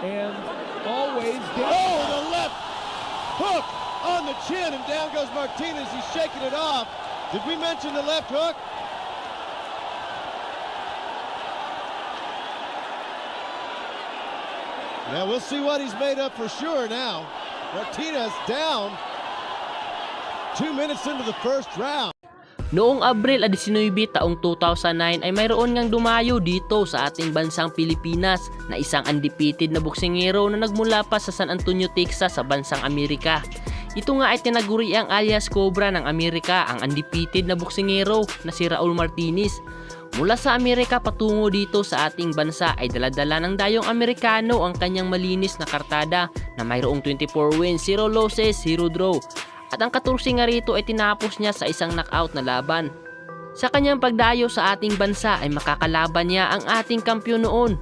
And always down. Oh, the left hook on the chin, and down goes Martinez. He's shaking it off. Did we mention the left hook? Now we'll see what he's made up for sure now. Martinez down 2 minutes into the first round. Noong Abril 19 taong 2009 ay mayroon ngang dumayo dito sa ating bansang Pilipinas na isang undefeated na boksingero na nagmula pa sa San Antonio, Texas sa bansang Amerika. Ito nga ay tinaguri ang alias Cobra ng Amerika, ang undefeated na boksingero na si Raul Martinez. Mula sa Amerika patungo dito sa ating bansa ay daladala ng dayong Amerikano ang kanyang malinis na kartada na mayroong 24 wins, 0 losses, 0 draw. At ang 14 nga rito ay tinapos niya sa isang knockout na laban. Sa kanyang pagdayo sa ating bansa ay makakalaban niya ang ating kampiyon noon,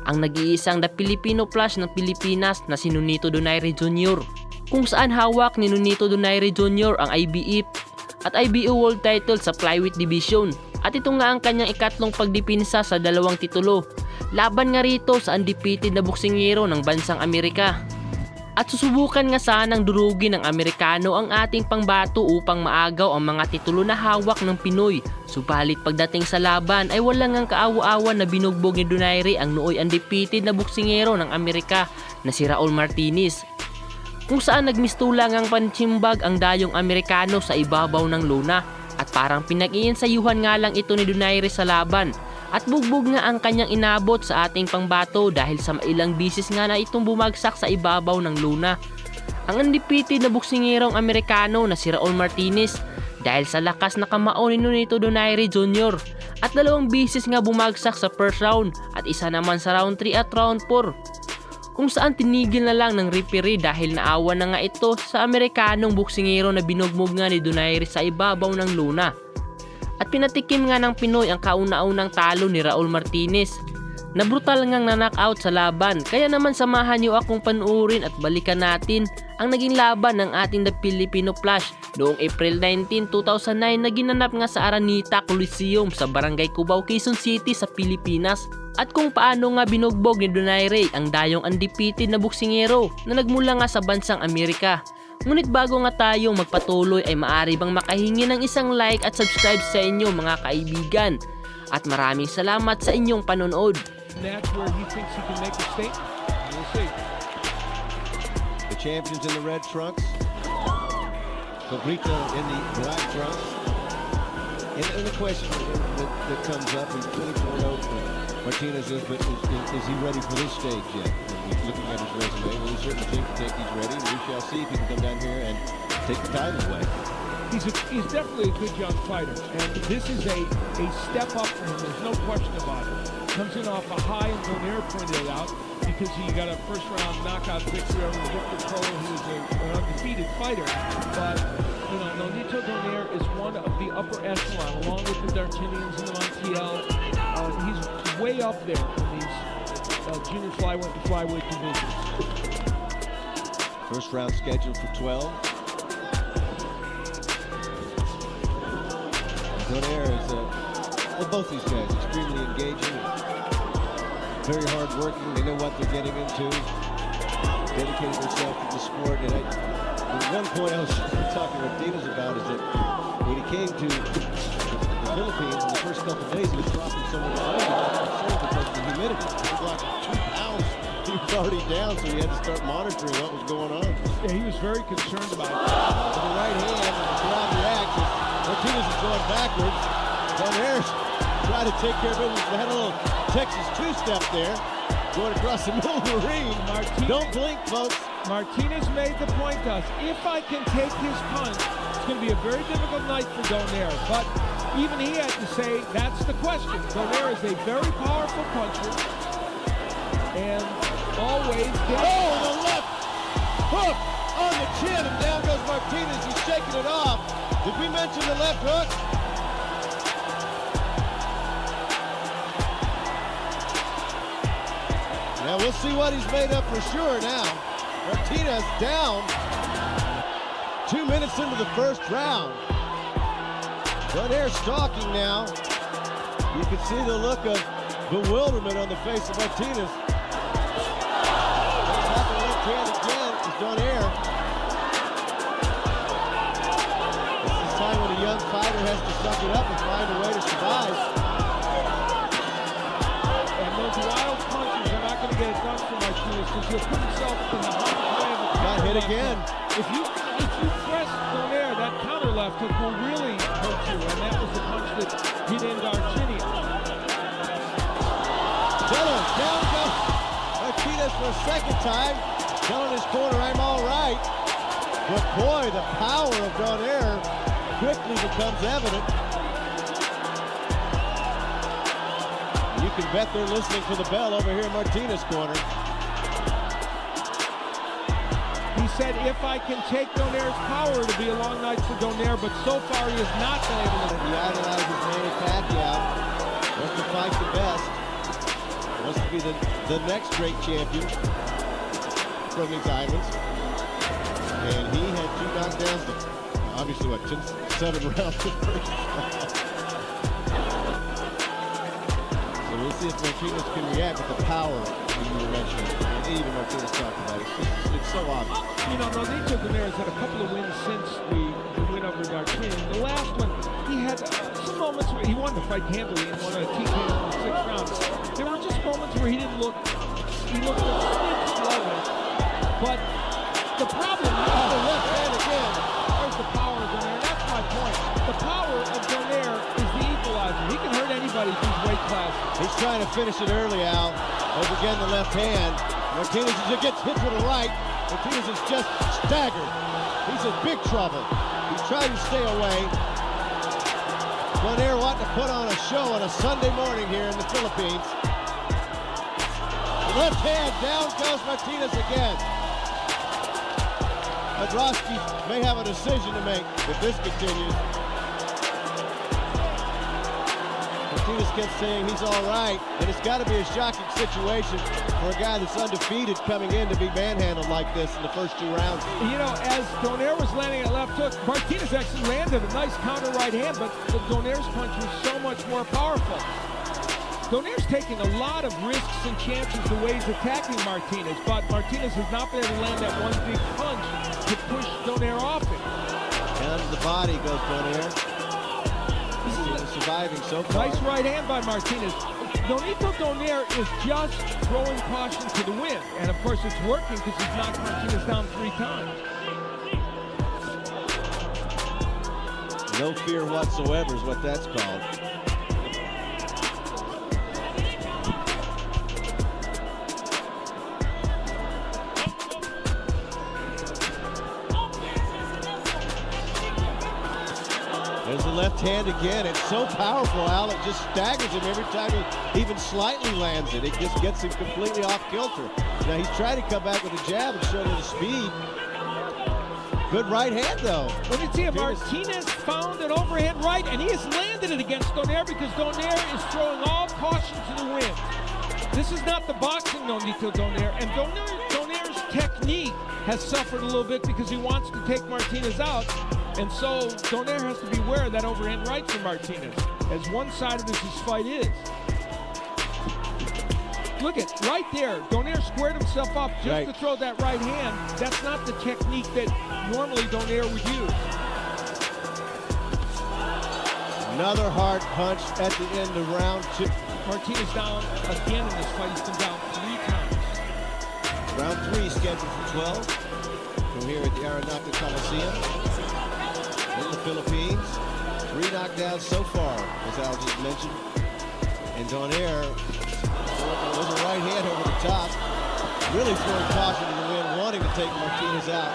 ang nag-iisang The Filipino Flash ng Pilipinas na si Nonito Donaire Jr. Kung saan hawak ni Nonito Donaire Jr. ang IBF at IBO World title sa flyweight division. At ito nga ang kanyang ikatlong pagdipinsa sa dalawang titulo. Laban nga rito sa undefeated na boksingero ng bansang Amerika. At susubukan nga sanang durugin ng Amerikano ang ating pangbato upang maagaw ang mga titulo na hawak ng Pinoy. Subalit pagdating sa laban ay walang ang kaawa-awa na binugbog ni Donaire ang nooy undefeated na boksingero ng Amerika na si Raul Martinez. Kung saan nagmistulang ang pansimbag ang dayong Amerikano sa ibabaw ng lona. At parang pinag-iinsayuhan nga lang ito ni Donaire sa laban. At bugbog nga ang kanyang inabot sa ating pangbato dahil sa mailang bisis nga na itong bumagsak sa ibabaw ng luna. Ang undefeated na boksingerong Amerikano na si Raul Martinez dahil sa lakas na kamao ni Nonito Donaire Jr. At 2 bisis nga bumagsak sa first round at isa naman sa round 3 at round 4. Kung saan tinigil na lang ng referee dahil naawa na nga ito sa Amerikanong boksingero na binugmog nga ni Donaire sa ibabaw ng luna. At pinatikim nga ng Pinoy ang kauna-unang talo ni Raul Martinez na brutal ngang na-knockout sa laban. Kaya naman samahan niyo akong panuorin at balikan natin ang naging laban ng ating The Filipino Flash noong April 19, 2009 na ginanap nga sa Araneta Coliseum sa Barangay Cubao, Quezon City sa Pilipinas. At kung paano nga binugbog ni Donaire ang dayong undefeated na boksingero na nagmula nga sa bansang Amerika. Ngunit bago nga tayo magpatuloy ay maaari bang makahingi ng isang like at subscribe sa inyo mga kaibigan. At maraming salamat sa inyong panonood. That's where he thinks he can make a statement. We'll see. The champions in the red trunks. Cabrito in the black trunks. And the question that comes up is 24-0 for Martinez but is he ready for this stage yet? Looking at his resume, well, he certainly think he's ready. We shall see if he can come down here and take the title away. He's definitely a good young fighter, and this is a step up for him. There's no question about it. Comes in off a high, and Donaire pointed it out, because he got a first-round knockout victory over Victor Cole, who was an undefeated fighter. But you know, Nonito Donaire is one of the upper echelon, along with the D'Artagnans and the Montiel. He's way up there in these junior flyweight divisions. First round scheduled for 12. Donaire is, well, both these guys extremely engaging, very hard working. They know what they're getting into. Dedicated themselves to the sport. And one point I was talking with Dinas about is that when he came to the Philippines in the first couple of days, he was dropping so much weight. He was concerned because of the humidity. He was like 2 pounds. He was already down, so he had to start monitoring what was going on. Yeah, he was very concerned about it. With the right hand and around the action, Martinez is going backwards. Donaire's trying to take care of it. He had a little Texas two-step there, going across the middle of the ring. Don't blink, folks. Martinez made the point to us. If I can take his punch, it's going to be a very difficult night for Donaire. But even he had to say, that's the question. Donaire is a very powerful puncher. And always gets... Oh, the left hook on the chin, and down goes Martinez. He's shaking it off. Did we mention the left hook? Now we'll see what he's made up for sure now. Martinez down 2 minutes into the first round. Donaire stalking now. You can see the look of bewilderment on the face of Martinez. has to suck it up and find a way to survive. And those wild punches are not going to get it done for Martinez because he'll put himself in the harm's way of a Got hit counter again. left. If you press Donaire, that counter left hook will really hurt you, and that was the punch that hit into Archinia. Dillon, down goes Martinez for a second time. Telling his corner, I'm all right. But boy, the power of Donaire quickly becomes evident. You can bet they're listening for the bell over here in Martinez's corner. He said, if I can take Donaire's power, it'll be a long night for Donaire, but so far he has not been able to. He idolizes Manny Pacquiao. Wants to fight the best. Wants to be the next great champion from these islands. And he had 2 knockdowns, obviously, what, 7 rounds the first round. So we'll see if Martinez can react with the power that you were mentioning. And even Martinez talked about it. It's so obvious. You know, Nonito Donaire has had a couple of wins since the win over Archinia. The last one, he had some moments where he won the fight handily and won a TKO in 6 rounds. There were just moments where he looked slow. But the problem is the left hand again. There's the power of Donaire. That's my point. The power of Donaire is the equalizer. He can hurt anybody in his weight class. He's trying to finish it early, Al. As again, the left hand. Martinez gets hit with the right. Martinez is just staggered. He's in big trouble. He's trying to stay away. Donaire wanting to put on a show on a Sunday morning here in the Philippines. Left hand, down goes Martinez again. Adrosky may have a decision to make if this continues. Martinez kept saying he's all right, and it's got to be a shocking situation for a guy that's undefeated coming in to be manhandled like this in the first 2 rounds. You know, as Donaire was landing a left hook, Martinez actually landed a nice counter right hand, but Donaire's punch was so much more powerful. Donaire's taking a lot of risks and chances the way he's attacking Martinez, but Martinez has not been able to land that one big punch to push Donaire off it. Down to the body goes Donaire. He's surviving so far. Nice right hand by Martinez. Nonito Donaire is just throwing caution to the wind, and of course it's working because he's knocked Martinez down 3 times. No fear whatsoever is what that's called. There's the left hand again. It's so powerful, Al. It just staggers him every time he even slightly lands it. It just gets him completely off kilter. Now he's trying to come back with a jab and show a little speed. Good right hand, though. Let me tell you, Martinez found an overhand right, and he has landed it against Donaire because Donaire is throwing all caution to the wind. This is not the boxing Nonito Donaire, and Donaire's technique has suffered a little bit because he wants to take Martinez out. And so Donaire has to beware of that overhand right from Martinez, as one-sided as his fight is. Look at right there, Donaire squared himself up just to throw that right hand. That's not the technique that normally Donaire would use. Another hard punch at the end of round 2. Martinez down again in this fight. He's been down 3 times. Round 3 scheduled for 12 from here at the Aranaka Coliseum in the Philippines. 3 knockdowns so far, as Al just mentioned. And Donaire with a right hand over the top, really throwing caution to the wind, wanting to take Martinez out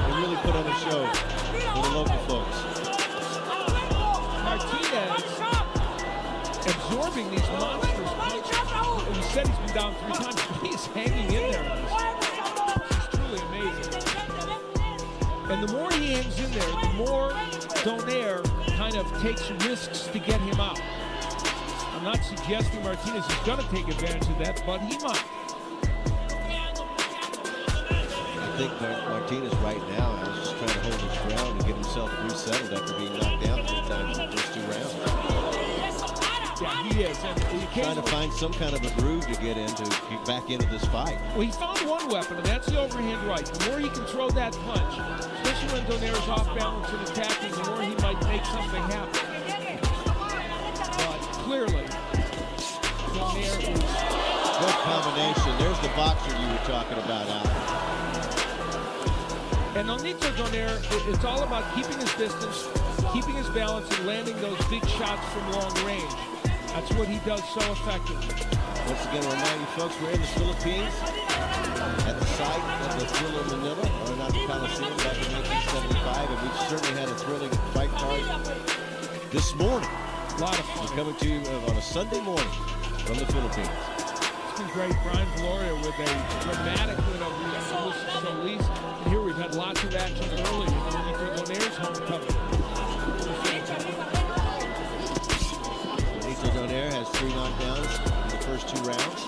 and really put on a show for the local folks. Martinez absorbing these monsters punches. And he said he's been down 3 times, but he's hanging in there. It's truly amazing. And the more he hangs in there, the more Donaire kind of takes risks to get him out. I'm not suggesting Martinez is going to take advantage of that, but he might. I think Martinez right now is just trying to hold his ground and get himself resettled after being knocked down 3 times in the first 2 rounds. Yeah, he is. And trying to find some kind of a groove to get back into this fight. Well, he found one weapon, and that's the overhand right. The more he can throw that punch, especially when Donaire's off balance and attacking, the more he might make something happen. clearly, Donaire is... Good combination. There's the boxer you were talking about, Al. And Nonito Donaire, it's all about keeping his distance, keeping his balance, and landing those big shots from long range. That's what he does so effectively. Once again, I'll remind you folks, we're in the Philippines at the site of the Thriller Manila, or not the Coliseum, back in 1975, and we've certainly had a thrilling fight card this morning. A lot of fun. We're coming to you on a Sunday morning from the Philippines. It's been great. Brian Valoria with a dramatic win over Ulysses Solis. And here we've had lots of action early in Nonito Donaire's homecoming. Nonito Donaire has 3 knockdowns in the first 2 rounds.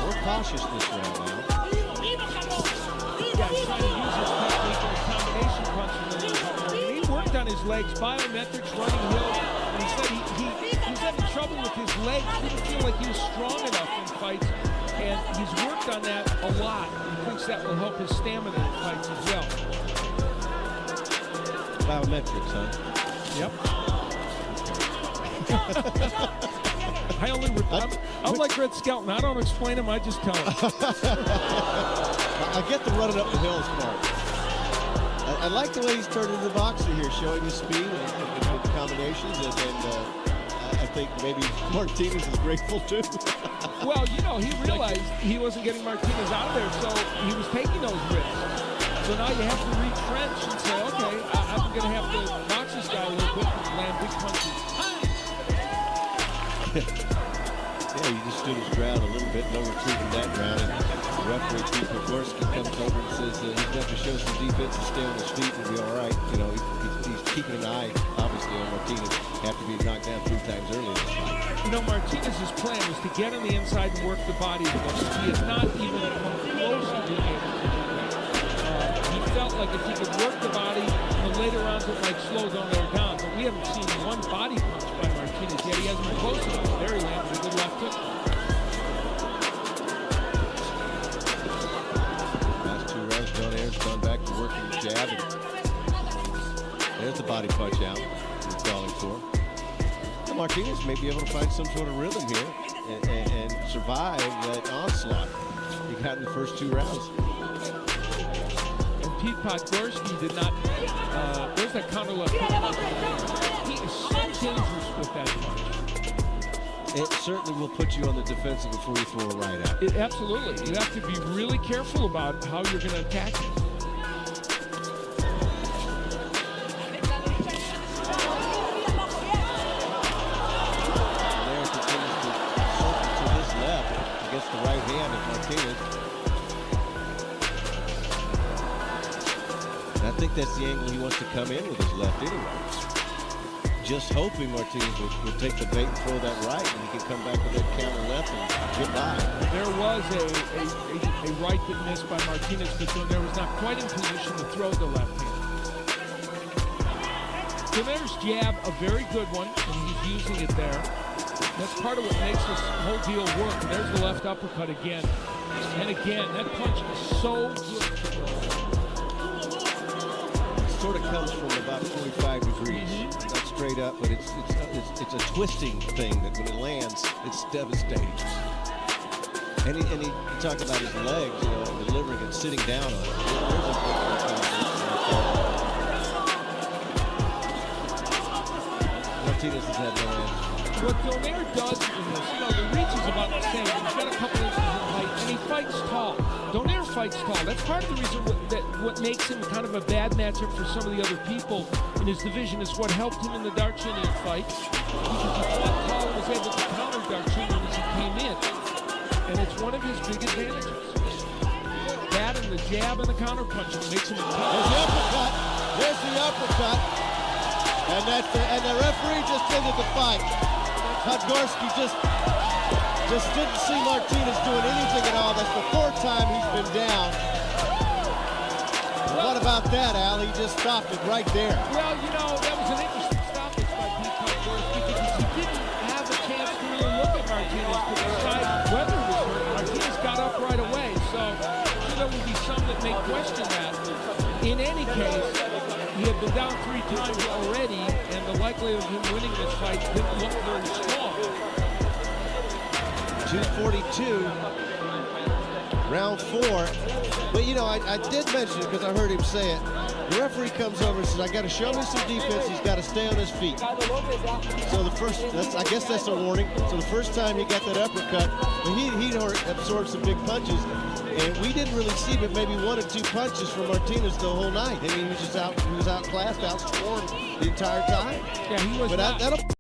More cautious this round now. Yeah, he's trying to use his technique and his combination punching a little bit more. He worked on his legs, biometrics, running hills, and he said he was having trouble with his legs. Didn't feel like he was strong enough in fights, and he's worked on that a lot. He thinks that will help his stamina in fights as well. Biometrics, huh? Yep. I'm like Red Skelton. I don't explain them, I just tell them. I get the running up the hills part. I like the way he's turned into the boxer here, showing his speed and combinations, and I think maybe Martinez is grateful too. Well, you know, he realized he wasn't getting Martinez out of there, so he was taking those risks. So now you have to retrench and say, okay, I'm going to have to box this guy a little bit and land big punches. Yeah, he just stood his ground a little bit, no retrieving that ground. And the referee, Pete Pogorski, comes over and says he's going to have to show some defense and stay on his feet and be all right. You know, he's keeping an eye, obviously, on Martinez after being knocked down 3 times early in this fight. You know, Martinez's plan was to get on the inside and work the body of the ball. He has not even come close to being able to do that. He felt like if he could work the body, in the later rounds it might slow Donaire down. But we haven't seen one body punch by Martinez yet. He hasn't been close enough. There he landed a good left hook. Last 2 rounds, Donaire's gone back to working the jab. And there's the body punch out he's calling for. And Martinez may be able to find some sort of rhythm here and survive that onslaught he got in the first 2 rounds. And Pete Podgorski did not, there's that counter left hook. He is so dangerous with that punch. It certainly will put you on the defensive before you throw a right out. Absolutely. You have to be really careful about how you're going to attack it. There continues to circle to his left against the right hand of Martinez. And I think that's the angle he wants to come in with his left anyway. Just hoping Martinez will take the bait and throw that right, and he can come back with that counter left and get by. There was a right that missed by Martinez, but Donaire was not quite in position to throw the left hand. Donaire's jab, a very good one, and he's using it there. That's part of what makes this whole deal work. And there's the left uppercut again. And again, that punch is so good. It sort of comes from about 45 degrees. Not straight up, but it's a twisting thing that when it lands, it's devastating. And he talked about his legs, you know, delivering and sitting down on it. Martinez has had no answer. What Donaire does in this, you know, the reach is about the same. He's got a couple inches in height, and he fights tall. Donaire fights tall. That's part of the reason what makes him kind of a bad matchup for some of the other people in his division is what helped him in the Darchinian fight. Because he fought tall and was able to counter Darchinian as he came in. And it's one of his big advantages. That and the jab and the counter punching makes him tough. There's the uppercut. There's the uppercut. And the referee just ended the fight. Podgorski just didn't see Martinez doing anything at all. That's the 4th time he's been down. Well, what about that, Al? He just stopped it right there. Well, you know, that was an interesting stoppage by Pete Podgorski because he didn't have a chance to really look at Martinez to decide whether he was hurt. Martinez got up right away, so there will be some that may question that. In any case, he had been down 3 times already, and the likelihood of him winning this fight didn't look very strong. 2:42, round 4. But, you know, I did mention it because I heard him say it. The referee comes over and says, I got to show me some defense. He's got to stay on his feet. So I guess that's a warning. So the first time he got that uppercut, he absorbed some big punches. And we didn't really see but maybe 1 or 2 punches from Martinez the whole night. I mean, he was outclassed, outscored the entire time. Yeah, he was. But that'll